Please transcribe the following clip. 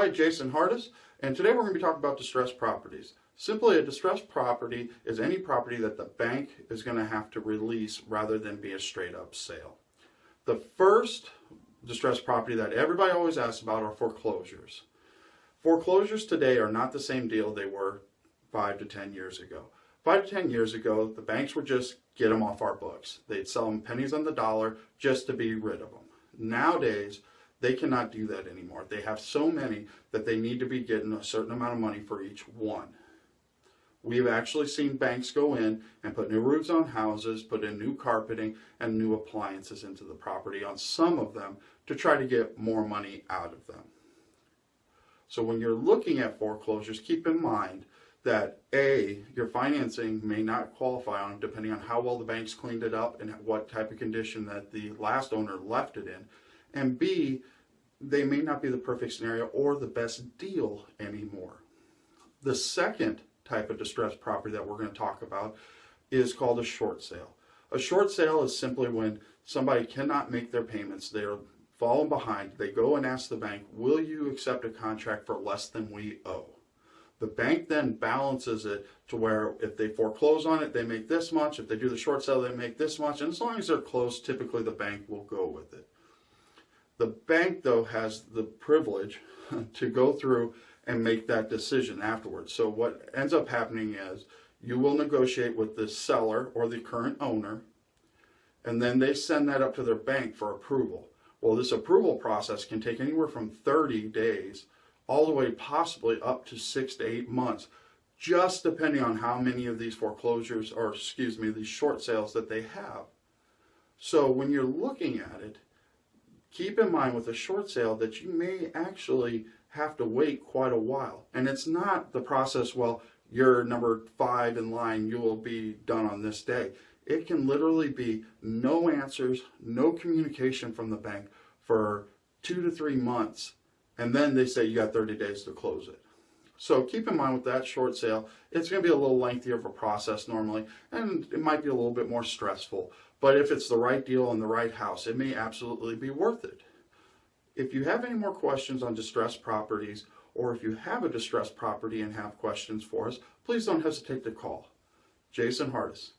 Hi, Jason Hardis, and today we're going to be talking about distressed properties. Simply, a distressed property is any property that the bank is going to have to release rather than be a straight up sale. The first distressed property that everybody always asks about are foreclosures. Foreclosures today are not the same deal they were 5 to 10 years ago. 5 to 10 years ago, the banks would just get them off our books. They'd sell them pennies on the dollar just to be rid of them. Nowadays, they cannot do that anymore. They have so many that they need to be getting a certain amount of money for each one. We've actually seen banks go in and put new roofs on houses, put in new carpeting and new appliances into the property on some of them to try to get more money out of them. So when you're looking at foreclosures, keep in mind that A, your financing may not qualify on them depending on how well the banks cleaned it up and what type of condition that the last owner left it in. And B, they may not be the perfect scenario or the best deal anymore. The second type of distressed property that we're going to talk about is called a short sale. A short sale is simply when somebody cannot make their payments. They're falling behind. They go and ask the bank, will you accept a contract for less than we owe? The bank then balances it to where if they foreclose on it, they make this much. If they do the short sale, they make this much. And as long as they're close, typically the bank will go with it. The bank, though, has the privilege to go through and make that decision afterwards. So what ends up happening is you will negotiate with the seller or the current owner, and then they send that up to their bank for approval. Well, this approval process can take anywhere from 30 days all the way possibly up to 6 to 8 months, just depending on how many of these foreclosures, or these short sales that they have. So when you're looking at it, keep in mind with a short sale that you may actually have to wait quite a while. And it's not the process, well, you're number 5 in line, you will be done on this day. It can literally be no answers, no communication from the bank for 2 to 3 months. And then they say you got 30 days to close it. So keep in mind with that short sale, it's going to be a little lengthier of a process normally, and it might be a little bit more stressful. But if it's the right deal in the right house, it may absolutely be worth it. If you have any more questions on distressed properties, or if you have a distressed property and have questions for us, please don't hesitate to call. Jason Hardis.